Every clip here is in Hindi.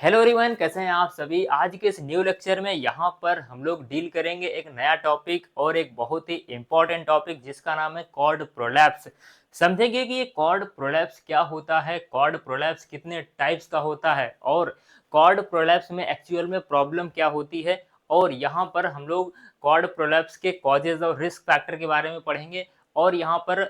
हेलो एवरीवन, कैसे हैं आप सभी। आज के इस न्यू लेक्चर में यहाँ पर हम लोग डील करेंगे एक नया टॉपिक और एक बहुत ही इंपॉर्टेंट टॉपिक जिसका नाम है कॉर्ड प्रोलैप्स। समझेंगे कि ये कॉर्ड प्रोलैप्स क्या होता है, कॉर्ड प्रोलैप्स कितने टाइप्स का होता है और कॉर्ड प्रोलैप्स में एक्चुअल में प्रॉब्लम क्या होती है। और यहाँ पर हम लोग कॉर्ड प्रोलैप्स के कॉजेज और रिस्क फैक्टर के बारे में पढ़ेंगे और यहाँ पर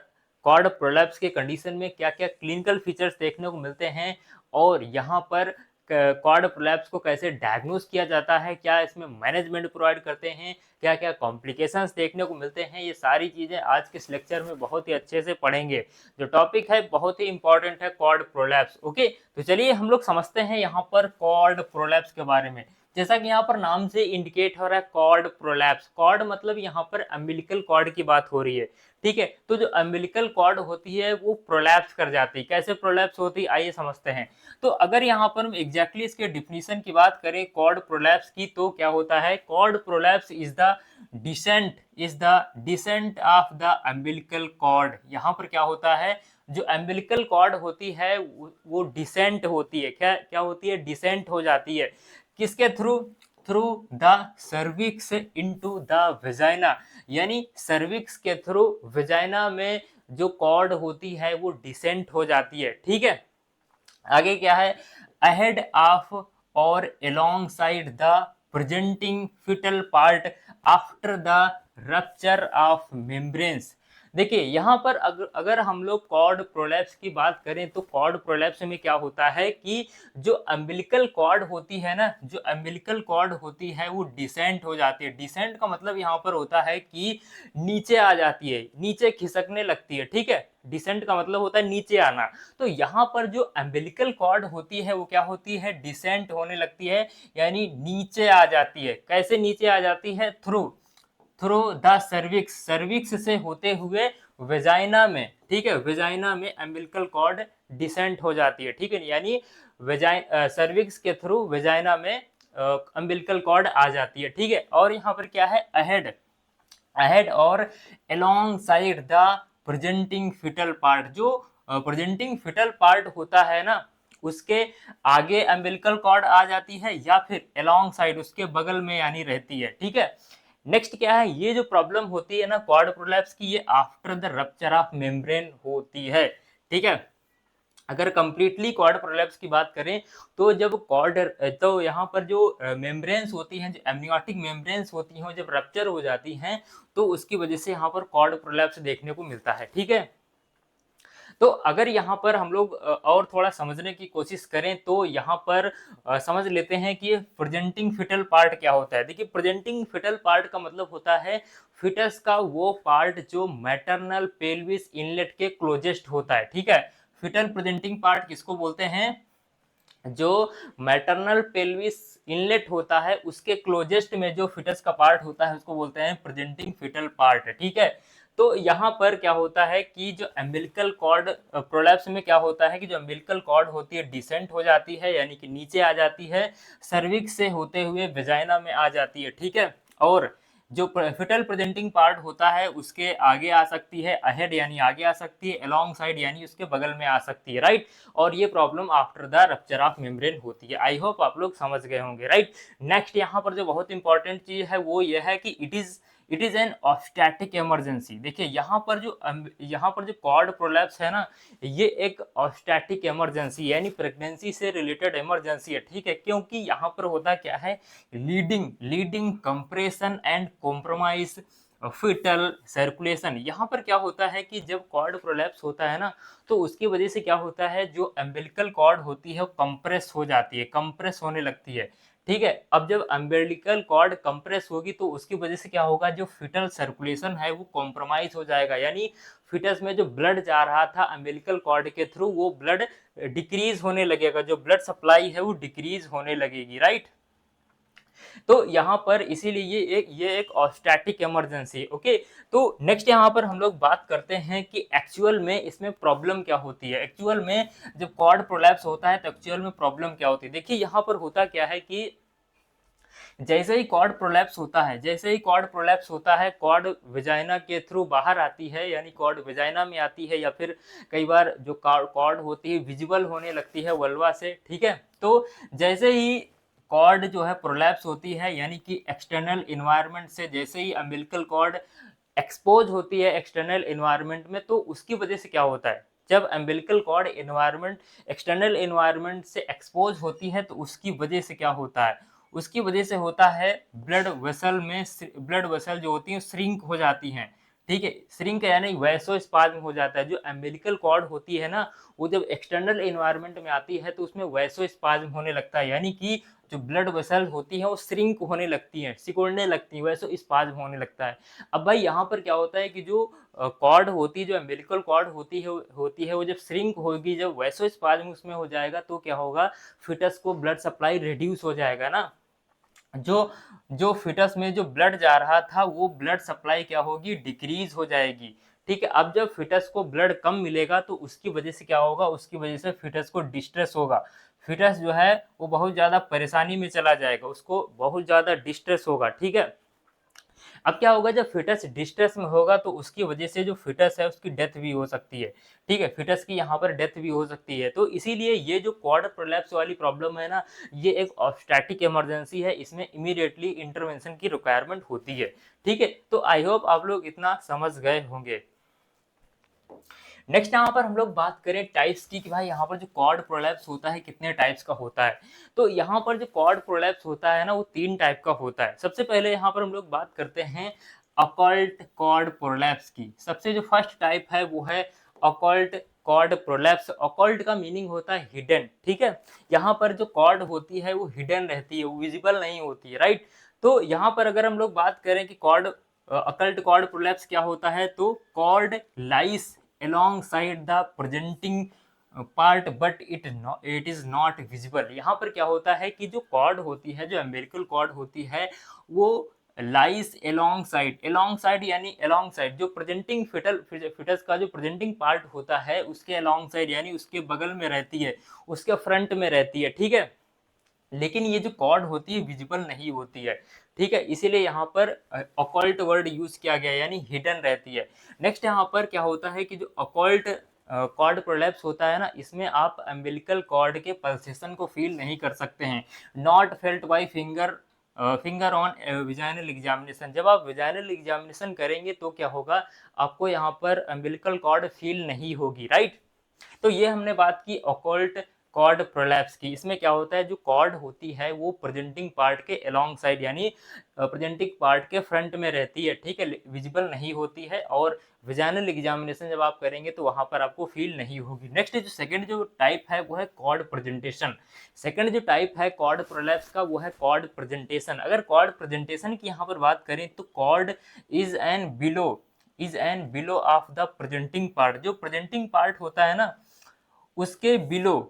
कॉर्ड प्रोलैप्स के कंडीशन में क्या क्या क्लिनिकल फीचर्स देखने को मिलते हैं और यहाँ पर कॉर्ड प्रोलैप्स को कैसे डायग्नोस किया जाता है, क्या इसमें मैनेजमेंट प्रोवाइड करते हैं, क्या क्या कॉम्प्लिकेशंस देखने को मिलते हैं, ये सारी चीज़ें आज के इस लेक्चर में बहुत ही अच्छे से पढ़ेंगे। जो टॉपिक है बहुत ही इंपॉर्टेंट है, कॉर्ड प्रोलैप्स। ओके, तो चलिए हम लोग समझते हैं यहाँ पर कॉर्ड प्रोलैप्स के बारे में। जैसा कि यहाँ पर नाम से इंडिकेट हो रहा है कॉर्ड प्रोलैप्स, कॉर्ड मतलब यहाँ पर अम्बिलिकल कॉर्ड की बात हो रही है। ठीक है, तो जो अम्बिलिकल कॉर्ड होती है वो प्रोलैप्स कर जाती है। कैसे प्रोलैप्स होती है आइए समझते हैं। तो अगर यहाँ पर हम एग्जैक्टली इसके डिफिनीशन की बात करें कॉर्ड प्रोलैप्स की, तो क्या होता है, cord prolapse is the descent of the umbilical cord. यहाँ पर क्या होता है, जो अम्बिलिकल कॉर्ड होती है वो डिसेंट होती है। क्या क्या होती है, डिसेंट हो जाती है। किसके through, through the cervix into the vagina, यानी सर्विक्स के थ्रू वेजाइना में जो कॉर्ड होती है वो डिसेंट हो जाती है। ठीक है, आगे क्या है, अहेड ऑफ और alongside the presenting fetal part after the rupture of membranes. देखिए यहाँ पर अगर हम लोग कॉर्ड प्रोलैप्स की बात करें तो कॉर्ड प्रोलैप्स में क्या होता है कि जो अम्बिलिकल कॉर्ड होती है ना, जो अम्बिलिकल कॉर्ड होती है वो डिसेंट हो जाती है। डिसेंट का मतलब यहाँ पर होता है कि नीचे आ जाती है, नीचे खिसकने लगती है। ठीक है, डिसेंट का मतलब होता है नीचे आना। तो यहाँ पर जो अम्बिलिकल कॉर्ड होती है वो क्या होती है, डिसेंट होने लगती है, यानी नीचे आ जाती है। कैसे नीचे आ जाती है, through through the cervix, cervix से होते हुए वेजाइना में। ठीक है, वेजाइना में अम्बिलिकल कॉर्ड डिसेंट हो जाती है। ठीक है, यानी सर्विक्स के थ्रू वेजाइना में अम्बिलिकल कॉर्ड आ जाती है। ठीक है, और यहाँ पर क्या है, अहेड, अहेड और alongside the presenting fetal part. जो प्रेजेंटिंग फिटल पार्ट होता है ना, उसके आगे अम्बिलिकल कॉर्ड आ जाती है या फिर अलोंग साइड उसके बगल में यानी रहती है। ठीक है, नेक्स्ट क्या है, ये जो प्रॉब्लम होती है ना कॉर्ड प्रोलैप्स की, ये after the rupture of membrane होती है। ठीक है, अगर कंप्लीटली कॉर्ड प्रोलैप्स की बात करें तो जब कॉर्ड, तो यहाँ पर जो मेम्ब्रेन्स होती हैं, जो एमनियोटिक मेम्ब्रेन्स होती हैं, जब रप्चर हो जाती हैं तो उसकी वजह से यहाँ पर कॉर्ड प्रोलैप्स देखने को मिलता है। ठीक है, तो अगर यहाँ पर हम लोग और थोड़ा समझने की कोशिश करें तो यहाँ पर समझ लेते हैं कि प्रेजेंटिंग फिटल पार्ट क्या होता है। देखिए, प्रेजेंटिंग फिटल पार्ट का मतलब होता है फिटस का वो पार्ट जो मैटरनल पेल्विस इनलेट के क्लोजेस्ट होता है। ठीक है, फिटल प्रेजेंटिंग पार्ट किसको बोलते हैं, जो मैटरनल पेल्विस इनलेट होता है उसके क्लोजेस्ट में जो फिटस का पार्ट होता है उसको बोलते हैं प्रेजेंटिंग फिटल पार्ट। ठीक है, तो यहाँ पर क्या होता है कि जो अम्बिलिकल कॉर्ड प्रोलैप्स में क्या होता है कि जो अम्बिलिकल कॉर्ड होती है डिसेंट हो जाती है, यानी कि नीचे आ जाती है, सर्विक्स से होते हुए वेजाइना में आ जाती है। ठीक है, और जो फिटल प्रेजेंटिंग पार्ट होता है उसके आगे आ सकती है, अहेड यानी आगे आ सकती है, अलोंग साइड यानी उसके बगल में आ सकती है। राइट, और ये problem after the rupture of membrane होती है। आई होप आप लोग समझ गए होंगे। राइट, नेक्स्ट यहाँ पर जो बहुत इंपॉर्टेंट चीज है वो ये है कि इट इज एन ऑस्टैटिक इमरजेंसी। देखिए यहाँ पर जो कॉर्ड प्रोलैप्स है ना, ये एक ऑस्टैटिक इमरजेंसी यानी प्रेगनेंसी से रिलेटेड इमरजेंसी है। ठीक है, क्योंकि यहाँ पर होता क्या है, leading compression and compromise fetal circulation. यहाँ पर क्या होता है कि जब कॉर्ड प्रोलैप्स होता है ना तो उसकी वजह से क्या होता है, जो अम्बिलिकल कॉर्ड होती है वो कंप्रेस हो जाती है, कंप्रेस होने लगती है। ठीक है, अब जब अम्बिलिकल कॉर्ड कंप्रेस होगी तो उसकी वजह से क्या होगा, जो फिटल सर्कुलेशन है वो कॉम्प्रोमाइज हो जाएगा, यानी फिटस में जो ब्लड जा रहा था अम्बिलिकल कॉर्ड के थ्रू वो ब्लड डिक्रीज होने लगेगा, जो ब्लड सप्लाई है वो डिक्रीज होने लगेगी। राइट, तो यहाँ पर इसीलिए ये एक ऑस्टैटिक इमरजेंसी। ओके, तो नेक्स्ट यहाँ पर हम लोग बात करते हैं कि एक्चुअल में इसमें प्रॉब्लम क्या होती है। एक्चुअल में जब कॉर्ड प्रोलैप्स होता है तो एक्चुअल में प्रॉब्लम क्या होती है। देखिए यहाँ पर होता क्या है कि जैसे ही कॉर्ड प्रोलैप्स होता है, जैसे ही कॉर्ड प्रोलैप्स होता है, कॉर्ड वेजाइना के थ्रू बाहर आती है, यानी कॉर्ड वेजाइना में आती है, या फिर कई बार जो कॉर्ड होती है विजिबल होने लगती है वल्वा से, ठीक है। तो जैसे ही कॉर्ड जो है प्रोलैप्स होती है, यानी कि एक्सटर्नल इन्वायरमेंट से जैसे ही अम्बिलिकल कॉर्ड एक्सपोज होती है एक्सटर्नल इन्वायरमेंट में, तो उसकी वजह से क्या होता है, जब umbilical cord environment external environment से एक्सपोज होती है, तो उसकी वजह से क्या होता है, उसकी वजह से होता है ब्लड वेसल में, ब्लड वेसल जो होती है श्रिंक हो जाती हैं, ठीक है। श्रिंक यानी वैसोस्पाज्म हो जाता है। जो अम्बिलिकल कॉर्ड होती है ना, वो जब एक्सटर्नल इन्वायरमेंट में आती है तो उसमें वैसोस्पाज्म होने लगता है, यानी कि जो ब्लड वेसल होती है वो श्रिंक होने लगती हैं, सिकुड़ने लगती हैं, वैसोस्पाज्म होने लगता है। अब भाई यहाँ पर क्या होता है कि जो कॉर्ड होती है, जो अम्बिलिकल कॉर्ड होती है वो जब श्रिंक होगी, जब वैसोस्पाज्म उसमें हो जाएगा, तो क्या होगा, फिटस को ब्लड सप्लाई रिड्यूस हो जाएगा ना। जो जो फिटस में जो ब्लड जा रहा था वो ब्लड सप्लाई क्या होगी, डिक्रीज हो जाएगी, ठीक है। अब जब फिटस को ब्लड कम मिलेगा तो उसकी वजह से क्या होगा, उसकी वजह से फिटस को डिस्ट्रेस होगा, फिटस जो है वो बहुत ज्यादा परेशानी में चला जाएगा, उसको बहुत ज्यादा डिस्ट्रेस होगा, ठीक है। अब क्या होगा, जब फिटस डिस्ट्रेस में होगा तो उसकी वजह से जो फिटस है उसकी डेथ भी हो सकती है, ठीक है, फिटस की यहाँ पर डेथ भी हो सकती है। तो इसीलिए ये जो क्वाड प्रोलैप्स वाली प्रॉब्लम है ना, ये एक ऑब्स्टैटिक इमरजेंसी है, इसमें इमीडिएटली इंटरवेंशन की रिक्वायरमेंट होती है, ठीक है। तो आई होप आप लोग इतना समझ गए होंगे। नेक्स्ट यहाँ पर हम लोग बात करें टाइप्स की, कि भाई यहाँ पर जो कॉर्ड प्रोलैप्स होता है कितने टाइप्स का होता है। तो यहाँ पर जो कॉर्ड प्रोलैप्स होता है ना, वो 3 टाइप का होता है। सबसे पहले यहाँ पर हम लोग बात करते हैं अकल्ट कॉर्ड प्रोलैप्स की। सबसे जो फर्स्ट टाइप है वो है अकल्ट कॉर्ड प्रोलैप्स। अकल्ट का मीनिंग होता है हिडन, ठीक है। यहाँ पर जो कॉर्ड होती है वो हिडन रहती है, वो विजिबल नहीं होती है, राइट। तो यहाँ पर अगर हम लोग बात करें कि कॉर्ड अकल्ट कॉर्ड प्रोलैप्स क्या होता है, तो cord lies alongside the presenting part but it is not visible. यहाँ पर क्या होता है कि जो कॉर्ड होती है, जो अम्बिलिकल कॉर्ड होती है, वो लाइस एलोंग साइड यानी एलोंग साइड, जो प्रेजेंटिंग फिटस का जो प्रेजेंटिंग पार्ट होता है उसके अलोंग साइड यानी उसके बगल में रहती है, उसके फ्रंट में रहती है, ठीक है। लेकिन ये जो कॉर्ड होती है विजिबल नहीं होती है, ठीक है। इसीलिए यहाँ पर अकॉल्ट वर्ड यूज किया गया, यानी हिडन रहती है। नेक्स्ट यहाँ पर क्या होता है कि जो अकॉल्ट कॉर्ड प्रोलैप्स होता है ना, इसमें आप अम्बिलिकल कॉर्ड के पल्सेशन को फील नहीं कर सकते हैं। Not felt by finger on vaginal examination. जब आप विजाइनल एग्जामिनेशन करेंगे तो क्या होगा, आपको यहाँ पर अम्बिलिकल कॉर्ड फील नहीं होगी, राइट। तो ये हमने बात की ऑकल्ट कॉर्ड प्रोलैप्स की। इसमें क्या होता है, जो कॉर्ड होती है वो प्रेजेंटिंग पार्ट के अलोंग साइड यानी प्रेजेंटिंग पार्ट के फ्रंट में रहती है, ठीक है, विजिबल नहीं होती है, और विजाइनल एग्जामिनेशन जब आप करेंगे तो वहां पर आपको फील नहीं होगी। नेक्स्ट जो सेकंड जो टाइप है वो है कॉर्ड प्रेजेंटेशन। सेकंड जो टाइप है कॉर्ड प्रोलैप्स का वो है कॉर्ड प्रेजेंटेशन। अगर कॉर्ड प्रेजेंटेशन की यहाँ पर बात करें तो cord is an below of the presenting part. जो प्रेजेंटिंग पार्ट होता है ना, उसके बिलो,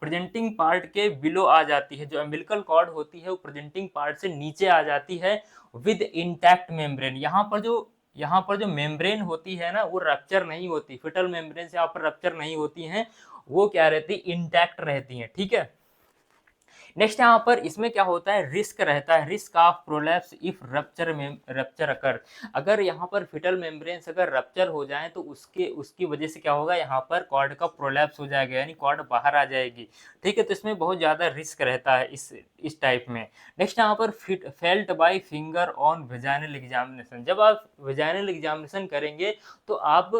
प्रेजेंटिंग पार्ट के बिलो आ जाती है। जो अम्बिलिकल कॉर्ड होती है वो प्रेजेंटिंग पार्ट से नीचे आ जाती है विद इंटैक्ट मेम्ब्रेन। यहाँ पर जो मेम्ब्रेन होती है ना, वो रप्चर नहीं होती, फिटल मेम्ब्रेन से यहाँ पर रप्चर नहीं होती हैं, वो क्या रहती, इंटैक्ट रहती हैं, ठीक है। नेक्स्ट यहाँ पर इसमें क्या होता है, रिस्क रहता है, risk of prolapse if rupture occur. अगर यहाँ पर फिटल मेम्ब्रेन्स अगर रप्चर हो जाए तो उसकी वजह से क्या होगा, यहाँ पर कॉर्ड का प्रोलैप्स हो जाएगा, यानी कॉर्ड बाहर आ जाएगी, ठीक है। तो इसमें बहुत ज़्यादा रिस्क रहता है इस टाइप में। नेक्स्ट यहाँ पर felt by finger on vaginal examination. जब आप वेजाइनल एग्जामिनेशन करेंगे तो आप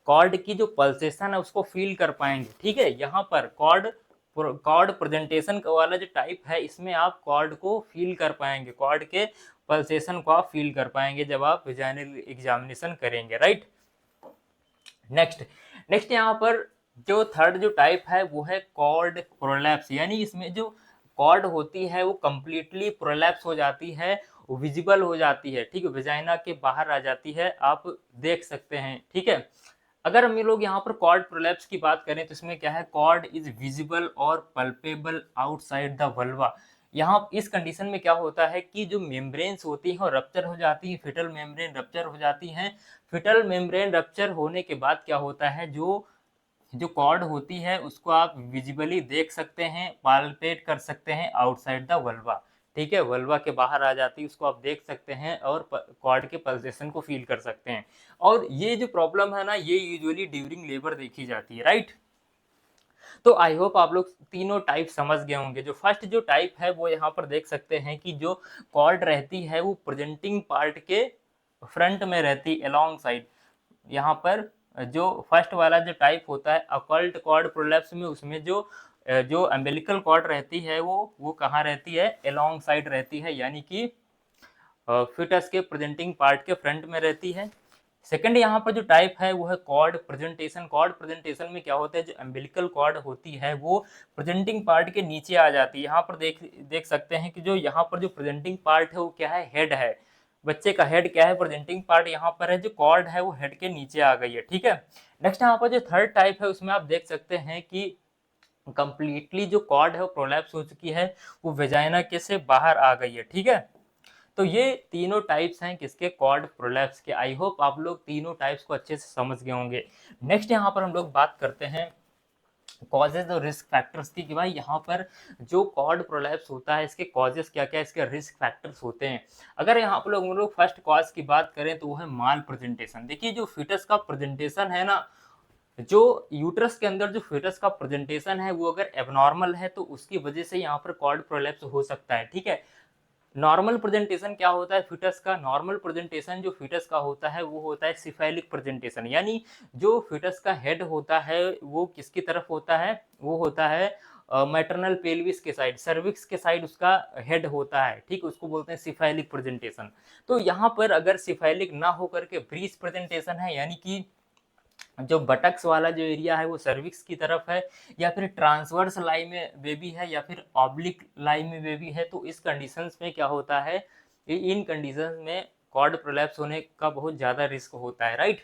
कॉर्ड की जो पल्सेशन है उसको फील कर पाएंगे, ठीक है। यहाँ पर कॉर्ड प्रेजेंटेशन वाला जो टाइप है, इसमें आप कॉर्ड को फील कर पाएंगे, कॉर्ड के पल्सेशन को आप फील कर पाएंगे जब आप वेजाइनल एग्जामिनेशन करेंगे, राइट। नेक्स्ट यहाँ पर जो थर्ड जो टाइप है वो है कॉर्ड प्रोलैप्स, यानी इसमें जो कॉर्ड होती है वो कंप्लीटली प्रोलैप्स हो जाती है, विजिबल हो जाती है, ठीक है, वेजाइना के बाहर आ जाती है, आप देख सकते हैं, ठीक है। अगर हम ये लोग यहाँ पर कॉर्ड प्रोलैप्स की बात करें तो इसमें क्या है, कॉर्ड इज विजिबल और पल्पेबल आउटसाइड द वल्वा। यहाँ इस कंडीशन में क्या होता है कि जो मेम्ब्रेन्स होती हैं रप्चर हो जाती है, फिटल मेम्ब्रेन रप्चर हो जाती हैं। फिटल मेम्ब्रेन रप्चर होने के बाद क्या होता है, जो जो कॉर्ड होती है उसको आप विजिबली देख सकते हैं, पाल्पेट कर सकते हैं आउटसाइड द वल्वा, ठीक है, वल्वा के बाहर आ जाती है, उसको आप देख सकते हैं और कॉर्ड के पल्सेशन को फील कर सकते हैं। और ये जो प्रॉब्लम है ना, ये यूजुअली ड्यूरिंग लेबर देखी जाती है, राइट। तो आई होप आप लोग तीनों टाइप समझ गए होंगे। जो फर्स्ट जो टाइप है वो यहाँ पर देख सकते हैं कि जो कॉर्ड रहती है वो प्रेजेंटिंग पार्ट के फ्रंट में रहती अलोंग साइड। यहाँ पर जो फर्स्ट वाला जो टाइप होता है अकल्ट कॉर्ड प्रोलैप्स में, उसमें जो अम्बिलिकल कॉर्ड रहती है वो कहाँ रहती है, अलोंग साइड रहती है, यानी कि फिटस के प्रेजेंटिंग पार्ट के फ्रंट में रहती है। सेकंड यहाँ पर जो टाइप है वो है कॉर्ड प्रेजेंटेशन। कॉर्ड प्रेजेंटेशन में क्या होता है, जो अम्बिलिकल कॉर्ड होती है वो प्रेजेंटिंग पार्ट के नीचे आ जाती है। यहाँ पर देख सकते हैं कि जो यहाँ पर जो प्रेजेंटिंग पार्ट है वो क्या है, हेड है। बच्चे का हेड क्या है, प्रेजेंटिंग पार्ट यहाँ पर है, जो कॉर्ड है वो हेड के नीचे आ गई है, ठीक है। नेक्स्ट यहाँ पर जो थर्ड टाइप है उसमें आप देख सकते हैं कि कंप्लीटली जो कॉर्ड है वो प्रोलैप्स हो चुकी है, वो वेजाइना के से बाहर आ गई है, ठीक है। तो ये तीनों टाइप्स हैं किसके, कॉर्ड प्रोलैप्स के। आई होप आप लोग तीनों टाइप्स को अच्छे से समझ गए होंगे। नेक्स्ट यहाँ पर हम लोग बात करते हैं कॉजेज और रिस्क फैक्टर्स की, कि भाई यहाँ पर जो कॉर्ड प्रोलैप्स होता है इसके कॉजेज क्या क्या, इसके रिस्क फैक्टर्स होते हैं। अगर यहाँ पर हम लोग फर्स्ट कॉज की बात करें तो वो है माल प्रेजेंटेशन। देखिए जो फिटस का प्रेजेंटेशन है ना, जो यूट्रस के अंदर जो फिटस का प्रेजेंटेशन है वो अगर एबनॉर्मल है तो उसकी वजह से यहाँ पर कॉर्ड प्रोलैप्स हो सकता है, ठीक है। नॉर्मल प्रेजेंटेशन क्या होता है फिटस का, नॉर्मल प्रेजेंटेशन जो फिटस का होता है वो होता है सिफेलिक प्रेजेंटेशन, यानी जो फिटस का हेड होता है वो किसकी तरफ होता है, वो होता है मैटरनल पेल्विस के साइड, सर्विक्स के साइड उसका हेड होता है, ठीक, उसको बोलते हैं सिफेलिक प्रेजेंटेशन। तो यहाँ पर अगर सिफेलिक ना होकर के ब्रीच प्रेजेंटेशन है, यानी कि जो बटक्स वाला जो एरिया है वो सर्विक्स की तरफ है, या फिर ट्रांसवर्स लाई में बेबी है, या फिर ऑब्लिक लाई में बेबी है, तो इस कंडीशंस में क्या होता है, इन कंडीशंस में कॉर्ड प्रोलैप्स होने का बहुत ज़्यादा रिस्क होता है, राइट।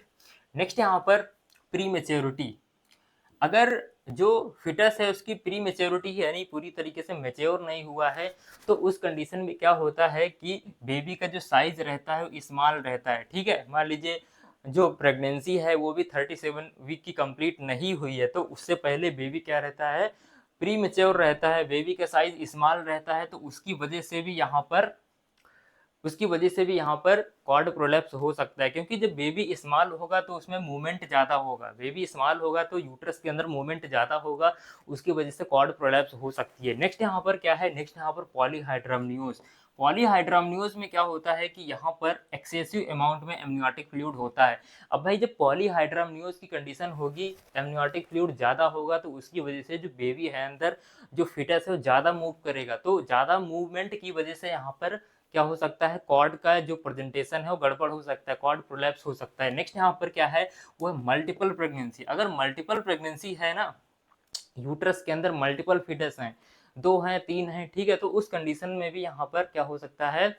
नेक्स्ट यहाँ पर प्री मेच्योरिटी। अगर जो फिटस है उसकी प्री मेच्योरिटी यानी पूरी तरीके से मेच्योर नहीं हुआ है, तो उस कंडीशन में क्या होता है कि बेबी का जो साइज रहता है स्मॉल रहता है, ठीक है। मान लीजिए जो प्रेगनेंसी है वो भी 37 वीक की कंप्लीट नहीं हुई है, तो उससे पहले बेबी क्या रहता है, प्री मेच्योर रहता है, बेबी का साइज स्मॉल रहता है, तो उसकी वजह से भी यहाँ पर कॉर्ड प्रोलैप्स हो सकता है। क्योंकि जब बेबी स्मॉल होगा तो उसमें मूवमेंट ज़्यादा होगा, बेबी स्मॉल होगा तो यूट्रस के अंदर मूवमेंट ज़्यादा होगा, उसकी वजह से कॉर्ड प्रोलैप्स हो सकती है। नेक्स्ट यहाँ पर क्या है, नेक्स्ट यहाँ पर पॉलीहाइड्रमनियोज। पॉलीहाइड्रमनियोज में क्या होता है कि यहाँ पर एक्सेसिव अमाउंट में एमनियोटिक फ्लूइड होता है। अब भाई जब पॉलीहाइड्रमनियोज की कंडीशन होगी, एमनियोटिक फ्लूइड ज़्यादा होगा, तो उसकी वजह से जो बेबी है अंदर, जो फिटस है वो ज़्यादा मूव करेगा, तो ज़्यादा मूवमेंट की वजह से यहाँ पर क्या हो सकता है, कॉर्ड का जो प्रेजेंटेशन है वो गड़बड़ हो सकता है, कॉर्ड प्रोलैप्स हो सकता है। नेक्स्ट यहाँ पर क्या है, वो है मल्टीपल प्रेगनेंसी। अगर मल्टीपल प्रेगनेंसी है ना, यूट्रस के अंदर मल्टीपल फीटस हैं, 2 हैं 3 हैं, ठीक है, तो उस कंडीशन में भी यहाँ पर क्या हो सकता है,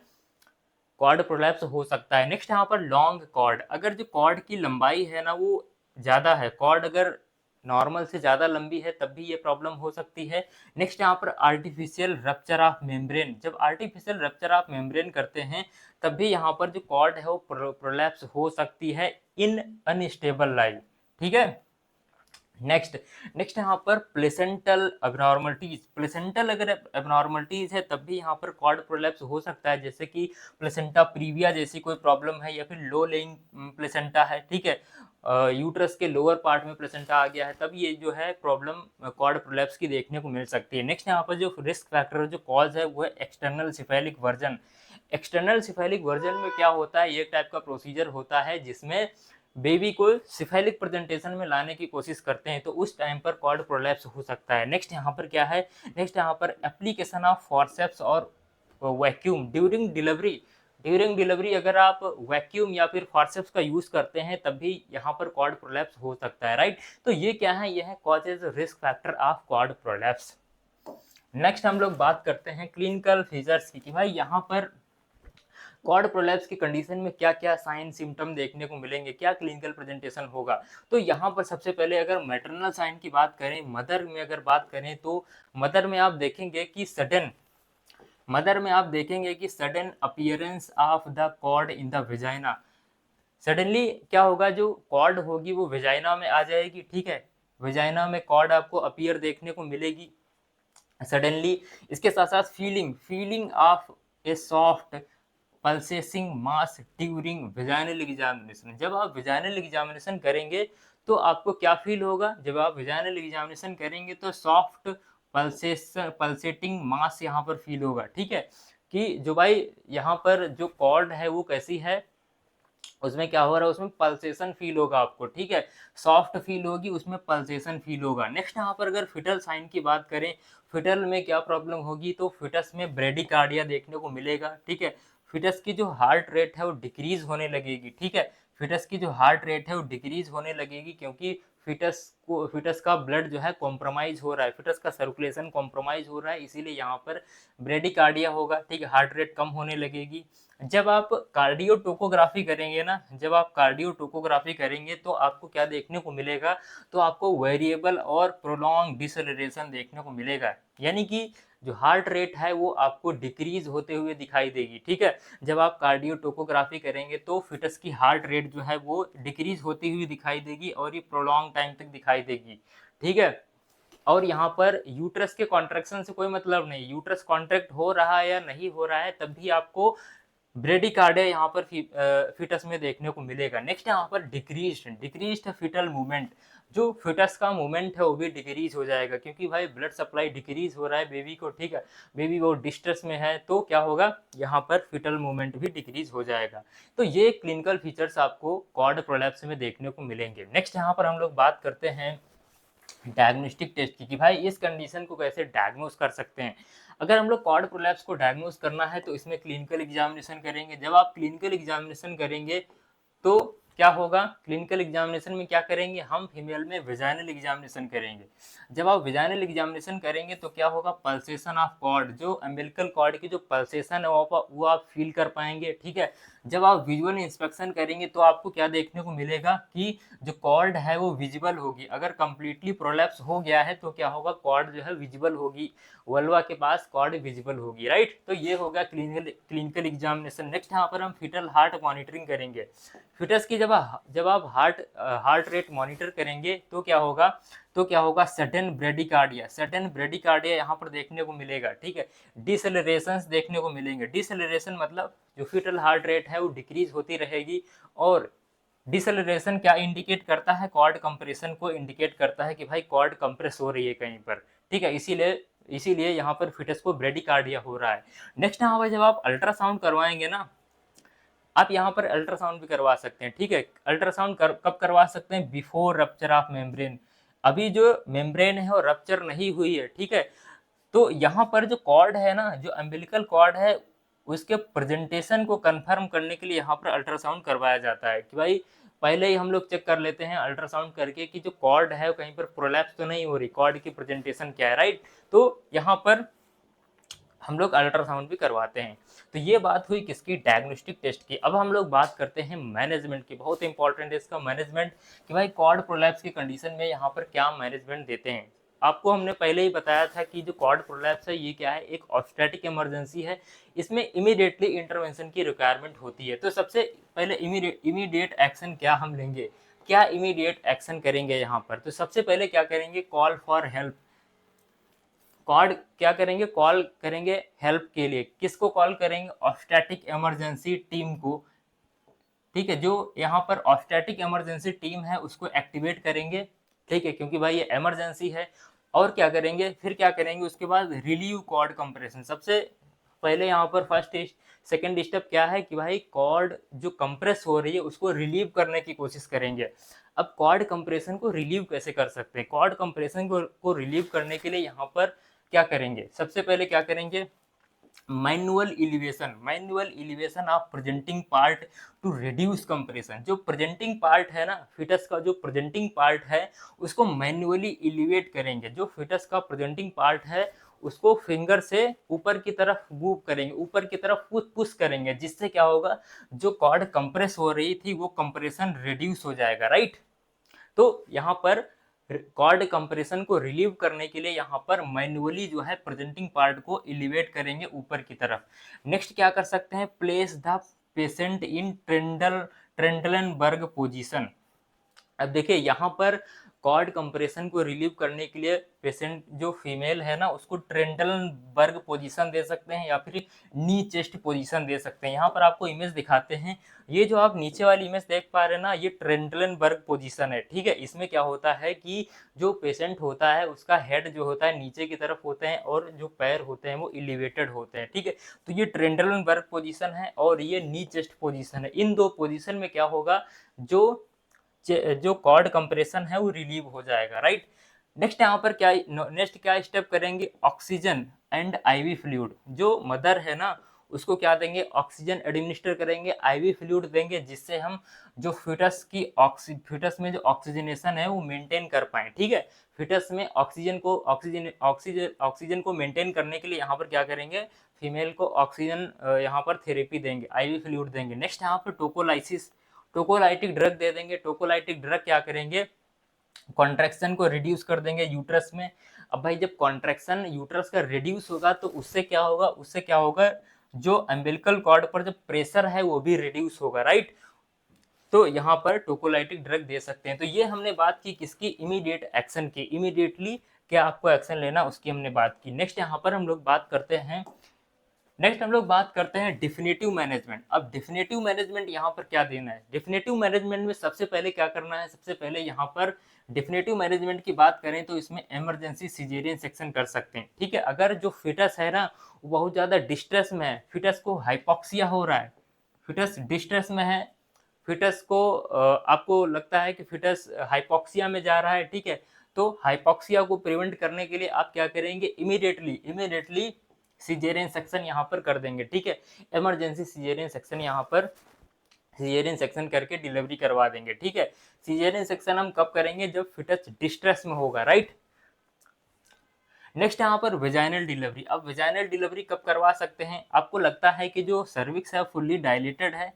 कॉर्ड प्रोलैप्स हो सकता है। नेक्स्ट यहाँ पर लॉन्ग कॉर्ड। अगर जो कॉर्ड की लंबाई है ना वो ज़्यादा है, कॉर्ड अगर नॉर्मल से ज़्यादा लंबी है तब भी ये प्रॉब्लम हो सकती है। नेक्स्ट यहाँ पर आर्टिफिशियल रप्चर ऑफ मेम्ब्रेन। जब आर्टिफिशियल रप्चर ऑफ मेम्ब्रेन करते हैं तब भी यहाँ पर जो कॉर्ड है वो प्रोलैप्स हो सकती है इन अनस्टेबल लाइफ, ठीक है। नेक्स्ट यहाँ पर प्लेसेंटल एबनॉर्मलिटीज। प्लेसेंटल अगर एबनॉर्मलिटीज है तब भी यहाँ पर कॉर्ड प्रोलैप्स हो सकता है, जैसे कि प्लेसेंटा प्रीविया जैसी कोई प्रॉब्लम है, या फिर लो लेइंग प्लेसेंटा है, ठीक है, यूट्रस के लोअर पार्ट में प्लेसेंटा आ गया है, तब ये जो है प्रॉब्लम कॉर्ड प्रोलैप्स की देखने को मिल सकती है। नेक्स्ट यहाँ पर जो रिस्क फैक्टर जो कॉज है वो है external cephalic version. External cephalic version में क्या होता है, एक टाइप का प्रोसीजर होता है जिसमें बेबी को सिफेलिक प्रेजेंटेशन में लाने की कोशिश करते हैं, तो उस टाइम पर कॉर्ड प्रोलैप्स हो सकता है। नेक्स्ट यहाँ पर क्या है, नेक्स्ट यहाँ पर एप्लीकेशन ऑफ फॉरसेप्स और vacuum during delivery. During delivery अगर आप वैक्यूम या फिर फॉरसेप्स का यूज करते हैं तब भी यहाँ पर कॉर्ड प्रोलैप्स हो सकता है, राइट। तो ये क्या है, ये है causes risk factor of cord prolapse. Next हम लोग बात करते हैं क्लिनिकल फीचर्स की, कि भाई यहाँ पर कॉर्ड प्रोलैप्स की कंडीशन में क्या क्या साइन सिम्टम देखने को मिलेंगे, क्या क्लिनिकल प्रेजेंटेशन होगा। तो यहाँ पर सबसे पहले अगर मैटरनल साइन की बात करें, मदर में अगर बात करें, तो मदर में आप देखेंगे कि sudden appearance of the cord in the vagina. Suddenly क्या होगा, जो कॉर्ड होगी वो वेजाइना में आ जाएगी, ठीक है, वेजाइना में कॉर्ड आपको अपीयर देखने को मिलेगी। सडनली। इसके साथ साथ feeling of a soft pulsating mass during vaginal examination. जब आप वेजाइनल एग्जामिनेशन करेंगे तो आपको क्या फील होगा? जब आप वेजाइनल एग्जामिनेशन करेंगे तो सॉफ्ट पल्सेटिंग मास यहाँ पर फील होगा। ठीक है, कि जो भाई यहाँ पर जो कॉर्ड है वो कैसी है, उसमें क्या हो रहा है, उसमें पल्सेशन फील होगा आपको। ठीक है, सॉफ्ट फील होगी, उसमें पल्सेशन फील होगा। नेक्स्ट यहाँ पर अगर फिटल साइन की बात करें, फिटल में क्या प्रॉब्लम होगी, तो फिटस में ब्रेडिकार्डिया देखने को मिलेगा। ठीक है, फिटस की जो हार्ट रेट है वो डिक्रीज होने लगेगी। ठीक है, फिटस की जो हार्ट रेट है वो डिक्रीज होने लगेगी, क्योंकि फिटस का ब्लड जो है कॉम्प्रोमाइज हो रहा है, फिटस का सर्कुलेशन कॉम्प्रोमाइज हो रहा है, इसीलिए यहाँ पर ब्रेडिकार्डिया होगा। ठीक है, हार्ट रेट कम होने लगेगी। जब आप कार्डियो टोकोग्राफी करेंगे ना, जब आप कार्डियो टोकोग्राफी करेंगे तो आपको क्या देखने को मिलेगा, तो आपको वेरिएबल और प्रोलॉन्ग डिसेलरेशन देखने को मिलेगा। यानी कि जो हार्ट रेट है वो आपको डिक्रीज होते हुए दिखाई देगी। ठीक है, जब आप कार्डियो टोकोग्राफी करेंगे तो फिटस की हार्ट रेट जो है वो डिक्रीज होती हुई दिखाई देगी और ये प्रोलॉन्ग टाइम तक दिखाई देगी। ठीक है, और यहाँ पर यूट्रस के कॉन्ट्रैक्शन से कोई मतलब नहीं, यूट्रस कॉन्ट्रैक्ट हो रहा है या नहीं हो रहा है तब भी आपको ब्रेडिकार्डिया यहाँ पर फिटस में देखने को मिलेगा। नेक्स्ट यहाँ पर डिक्रीज्ड फिटल मूवमेंट, जो फिटस का मूवमेंट है वो भी डिक्रीज हो जाएगा, क्योंकि भाई ब्लड सप्लाई डिक्रीज हो रहा है बेबी को। ठीक है, बेबी वो डिस्ट्रेस में है तो क्या होगा, यहाँ पर फिटल मूवमेंट भी डिक्रीज हो जाएगा। तो ये क्लिनिकल फीचर्स आपको कॉर्ड प्रोलैप्स में देखने को मिलेंगे। नेक्स्ट यहाँ पर हम लोग बात करते हैं डायग्नोस्टिक टेस्ट की, कि भाई इस कंडीशन को कैसे डायग्नोस कर सकते हैं। अगर हम लोग कॉर्ड प्रोलैप्स को डायग्नोस करना है तो इसमें क्लिनिकल एग्जामिनेशन करेंगे। जब आप क्लिनिकल एग्जामिनेशन करेंगे तो क्या होगा, क्लिनिकल एग्जामिनेशन में क्या करेंगे, हम फीमेल में वेजाइनल एग्जामिनेशन करेंगे। जब आप वेजाइनल एग्जामिनेशन करेंगे तो क्या होगा, पल्सेशन ऑफ कॉर्ड, जो अम्बिलिकल कॉर्ड की जो पल्सेशन है वो आप फील कर पाएंगे। ठीक है, जब आप विजुअल इंस्पेक्शन करेंगे तो आपको क्या देखने को मिलेगा कि जो कॉर्ड है वो विजिबल होगी। अगर कंप्लीटली प्रोलैप्स हो गया है तो क्या होगा, कॉर्ड जो है विजिबल होगी, वल्वा के पास कॉर्ड विजिबल होगी। राइट, तो ये होगा क्लिनिकल एग्जामिनेशन। नेक्स्ट यहाँ पर हम फिटल हार्ट मॉनिटरिंग करेंगे। फिटस की जब आप हार्ट रेट मॉनिटर करेंगे तो क्या होगा, सडन ब्रेडिकार्डिया यहाँ पर देखने को मिलेगा। ठीक है, डिसेलरेशंस देखने को मिलेंगे। डिसेलरेशन मतलब जो फिटल हार्ट रेट है वो डिक्रीज होती रहेगी, और डिसेलरेशन क्या इंडिकेट करता है, कॉर्ड कंप्रेशन को इंडिकेट करता है कि भाई कॉर्ड कंप्रेस हो रही है कहीं पर। ठीक है, इसीलिए यहाँ पर फिटस को ब्रेडिकार्डिया हो रहा है। नेक्स्ट यहाँ पर जब आप अल्ट्रासाउंड करवाएंगे ना, आप यहाँ पर अल्ट्रासाउंड भी करवा सकते हैं। ठीक है, अल्ट्रासाउंड कब करवा सकते हैं, बिफोर रप्चर ऑफ मेम्ब्रेन, अभी जो मेम्ब्रेन है वो रप्चर नहीं हुई है। ठीक है, तो यहाँ पर जो कॉर्ड है ना, जो अम्बिलिकल कॉर्ड है, उसके प्रेजेंटेशन को कंफर्म करने के लिए यहाँ पर अल्ट्रासाउंड करवाया जाता है। कि भाई पहले ही हम लोग चेक कर लेते हैं अल्ट्रासाउंड करके कि जो कॉर्ड है कहीं पर प्रोलैप्स तो नहीं हो रही, कॉर्ड की प्रेजेंटेशन क्या है। राइट, तो यहाँ पर हम लोग अल्ट्रासाउंड भी करवाते हैं। तो ये बात हुई किसकी, डायग्नोस्टिक टेस्ट की। अब हम लोग बात करते हैं मैनेजमेंट की, बहुत इंपॉर्टेंट है इसका मैनेजमेंट, कि भाई कॉर्ड प्रोलैप्स की कंडीशन में यहाँ पर क्या मैनेजमेंट देते हैं। आपको हमने पहले ही बताया था कि जो कॉर्ड प्रोलैप्स है ये क्या है, एक ऑब्स्टेटिक इमरजेंसी है, इसमें इमीडिएटली इंटरवेंशन की रिक्वायरमेंट होती है। तो सबसे पहले इमीडिएट एक्शन क्या हम लेंगे, क्या इमीडिएट एक्शन करेंगे यहाँ पर, तो सबसे पहले क्या करेंगे, कॉल फॉर हेल्प। कॉल क्या करेंगे, कॉल करेंगे हेल्प के लिए, किसको कॉल करेंगे, ऑब्स्टेटिक इमरजेंसी टीम को। ठीक है, जो यहाँ पर ऑब्स्टेटिक इमरजेंसी टीम है उसको एक्टिवेट करेंगे। ठीक है, क्योंकि भाई ये इमरजेंसी है। और क्या करेंगे, फिर क्या करेंगे, उसके बाद रिलीव कॉर्ड कंप्रेशन। सबसे पहले यहाँ पर सेकेंड स्टेप क्या है कि भाई कॉर्ड जो कंप्रेस हो रही है उसको रिलीव करने की कोशिश करेंगे। अब कॉर्ड कंप्रेशन को रिलीव कैसे कर सकते हैं, कॉर्ड कंप्रेशन को रिलीव करने के लिए यहाँ पर क्या करेंगे, सबसे पहले क्या करेंगे, manual elevation of presenting part two reduce compression. जो प्रेजेंटिंग पार्ट है ना, फिटस का जो प्रेजेंटिंग पार्ट है उसको मैनुअली इलिवेट करेंगे। जो फिटस का प्रेजेंटिंग पार्ट है उसको फिंगर से ऊपर की तरफ मूव करेंगे, ऊपर की तरफ पुश करेंगे, जिससे क्या होगा, जो कॉर्ड कंप्रेस हो रही थी वो कंप्रेशन रिड्यूस हो जाएगा। राइट, तो यहाँ पर कॉर्ड कंप्रेशन को रिलीव करने के लिए यहाँ पर मैनुअली जो है प्रेजेंटिंग पार्ट को एलिवेट करेंगे ऊपर की तरफ। नेक्स्ट क्या कर सकते हैं, place the patient in Trendelenburg position. अब देखिए यहाँ पर कॉर्ड कंप्रेशन को रिलीव करने के लिए पेशेंट जो फीमेल है ना उसको ट्रेंटलनबर्ग पोजीशन दे सकते हैं या फिर नी चेस्ट पोजीशन दे सकते हैं। यहाँ पर आपको इमेज दिखाते हैं, ये जो आप नीचे वाली इमेज देख पा रहे हैं ना, ये ट्रेंटलनबर्ग पोजीशन है। ठीक है, इसमें क्या होता है कि जो पेशेंट होता है उसका हेड जो होता है नीचे की तरफ होते हैं और जो पैर होते हैं वो एलिवेटेड होते हैं। ठीक है, तो ये ट्रेंटलनबर्ग पोजीशन है और ये नी चेस्ट पोजीशन है। इन दो पोजीशन में क्या होगा, जो कॉर्ड कंप्रेशन है वो रिलीव हो जाएगा, राइट। नेक्स्ट यहाँ पर क्या स्टेप करेंगे, ऑक्सीजन एंड आईवी फ्लूइड। जो मदर है ना उसको क्या देंगे, ऑक्सीजन एडमिनिस्टर करेंगे, आईवी फ्लूइड देंगे, जिससे हम जो फिटस में जो ऑक्सीजनेशन है वो मेंटेन कर पाए। ठीक है, फिटस में ऑक्सीजन को मेंटेन करने के लिए यहाँ पर क्या करेंगे, फीमेल को ऑक्सीजन यहाँ पर थेरेपी देंगे, आईवी फ्लूइड देंगे। नेक्स्ट यहाँ पर टोकोलाइटिक ड्रग दे देंगे। टोकोलाइटिक ड्रग क्या करेंगे, कॉन्ट्रैक्शन को रिड्यूस कर देंगे यूट्रस में। अब भाई जब कॉन्ट्रैक्शन यूट्रस का रिड्यूस होगा तो उससे क्या होगा, जो अम्बिलिकल कॉर्ड पर जो प्रेशर है वो भी रिड्यूस होगा, राइट। तो यहाँ पर टोकोलाइटिक ड्रग दे सकते हैं। तो ये हमने बात की किसकी, इमीडिएट एक्शन की, इमीडिएटली क्या आपको एक्शन लेना उसकी हमने बात की। नेक्स्ट यहाँ पर हम लोग बात करते हैं डिफिनेटिव मैनेजमेंट। अब डिफिनेटिव मैनेजमेंट यहाँ पर क्या देना है, डिफिनेटिव मैनेजमेंट में सबसे पहले क्या करना है, सबसे पहले यहाँ पर डिफिनेटिव मैनेजमेंट की बात करें तो इसमें इमरजेंसी सिजेरियन सेक्शन कर सकते हैं। ठीक है, अगर जो फिटस है ना वो बहुत ज़्यादा डिस्ट्रेस में है, फिटस को हाइपॉक्सिया हो रहा है, फिटस डिस्ट्रेस में है, फिटस को आपको लगता है कि फिटस हाइपॉक्सिया में जा रहा है। ठीक है, तो हाइपॉक्सिया को प्रिवेंट करने के लिए आप क्या करेंगे, इमीडिएटली सिजेरियन सेक्शन यहाँ पर कर देंगे। ठीक है, इमरजेंसी सिजेरियन सेक्शन यहाँ पर सिजेरियन सेक्शन करके डिलीवरी करवा देंगे। ठीक है, सिजेरियन सेक्शन हम कब करेंगे, जब फिटस डिस्ट्रेस में होगा, राइट। नेक्स्ट यहाँ पर वेजाइनल डिलीवरी। अब वेजाइनल डिलीवरी कब करवा सकते हैं, आपको लगता है कि जो सर्विक्स है फुल्ली डायलेटेड है,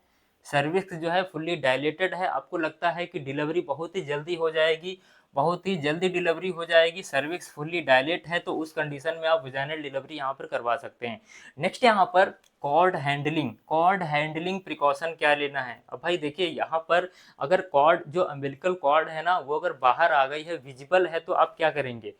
सर्विक्स जो है फुल्ली डायलेटेड है, आपको लगता है कि डिलीवरी बहुत ही जल्दी हो जाएगी, बहुत ही जल्दी डिलीवरी हो जाएगी, सर्विक्स फुल्ली डायलेट है, तो उस कंडीशन में आप वेजाइनल डिलीवरी यहाँ पर करवा सकते हैं। नेक्स्ट यहाँ पर कॉर्ड हैंडलिंग प्रिकॉशन क्या लेना है। अब भाई देखिए यहाँ पर अगर कॉर्ड जो अम्बिलिकल कॉर्ड है ना वो अगर बाहर आ गई है, विजिबल है, तो आप क्या करेंगे,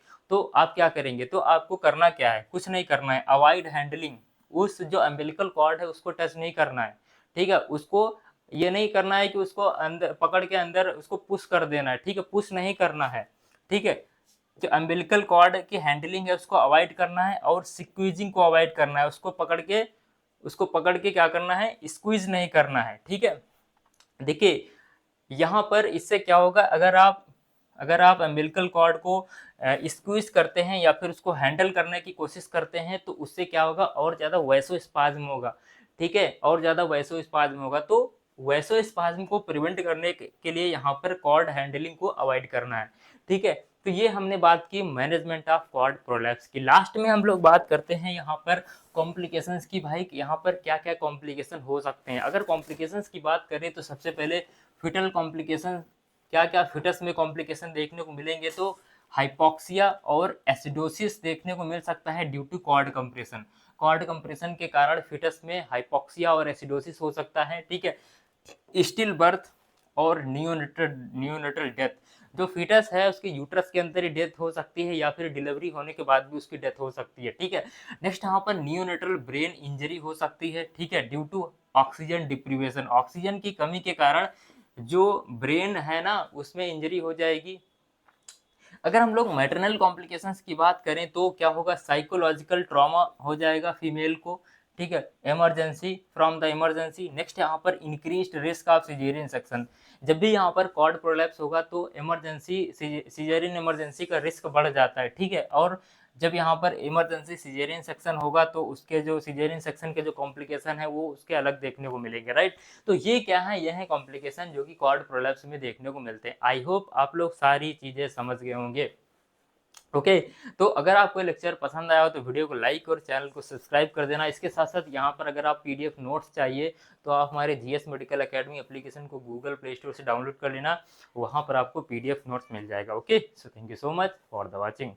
तो आपको करना क्या है, कुछ नहीं करना है, अवॉइड हैंडलिंग। उस जो अम्बिलिकल कॉर्ड है उसको टच नहीं करना है। ठीक है, उसको ये नहीं करना है कि उसको अंदर पकड़ के अंदर उसको पुश कर देना है। ठीक है, पुश नहीं करना है। ठीक है, जो अम्बिलिकल कॉर्ड की हैंडलिंग है उसको अवॉइड करना है और स्क्वीजिंग को अवॉइड करना है, उसको पकड़ के क्या करना है, स्क्वीज नहीं करना है। ठीक है, देखिए यहाँ पर इससे क्या होगा, अगर आप अम्बिलिकल कॉर्ड को स्क्वीज करते हैं या फिर उसको हैंडल करने की कोशिश करते हैं तो उससे क्या होगा, और ज़्यादा वैसोस्पाज्म होगा। ठीक है, और ज़्यादा वैसोस्पाज्म होगा, तो वैसोस्पाज्म को प्रिवेंट करने के लिए यहाँ पर कॉर्ड हैंडलिंग को अवॉइड करना है। ठीक है, तो ये हमने बात की मैनेजमेंट ऑफ कॉर्ड प्रोलैप्स की। लास्ट में हम लोग बात करते हैं यहाँ पर कॉम्प्लिकेशंस की। भाई यहाँ पर क्या क्या कॉम्प्लिकेशन हो सकते हैं। अगर कॉम्प्लिकेशंस की बात करें तो सबसे पहले फिटल कॉम्प्लिकेशन, क्या क्या फिटस में कॉम्प्लिकेशन देखने को मिलेंगे, तो हाइपॉक्सिया और एसिडोसिस देखने को मिल सकता है ड्यू टू कॉर्ड कंप्रेशन के कारण फिटस में हाइपॉक्सिया और एसिडोसिस हो सकता है। ठीक है, स्टिल बर्थ और नियोनेटल डेथ, जो फीटस है उसके यूट्रस के अंदर ही डेथ हो सकती है या फिर डिलीवरी होने के बाद भी उसकी डेथ हो सकती है। ठीक है, नेक्स्ट यहाँ पर नियोनेटल ब्रेन इंजरी हो सकती है। ठीक है, due to oxygen deprivation, oxygen की कमी के कारण जो ब्रेन है ना उसमें इंजरी हो जाएगी। अगर हम लोग मैटरनल कॉम्प्लिकेशंस की बात करें तो क्या होगा, साइकोलॉजिकल ट्रॉमा हो जाएगा फीमेल को। ठीक है, फ्रॉम द इमरजेंसी। नेक्स्ट यहाँ पर increased risk of caesarean section, जब भी यहाँ पर कॉर्ड प्रोलैप्स होगा तो सिजेरियन इमरजेंसी का रिस्क बढ़ जाता है। ठीक है, और जब यहाँ पर इमरजेंसी सिजेरियन सेक्शन होगा तो उसके जो सिजेरियन सेक्शन के जो कॉम्प्लिकेशन है वो उसके अलग देखने को मिलेंगे, राइट। तो ये क्या है, यह है कॉम्प्लिकेशन जो कि कॉर्ड प्रोलैप्स में देखने को मिलते हैं। आई होप आप लोग सारी चीज़ें समझ गए होंगे। ओके, तो अगर आपको लेक्चर पसंद आया हो तो वीडियो को लाइक और चैनल को सब्सक्राइब कर देना। इसके साथ साथ यहाँ पर अगर आप पीडीएफ नोट्स चाहिए तो आप हमारे जीएस मेडिकल एकेडमी एप्लीकेशन को गूगल प्ले स्टोर से डाउनलोड कर लेना, वहाँ पर आपको पीडीएफ नोट्स मिल जाएगा। Okay, so thank you so much for the watching.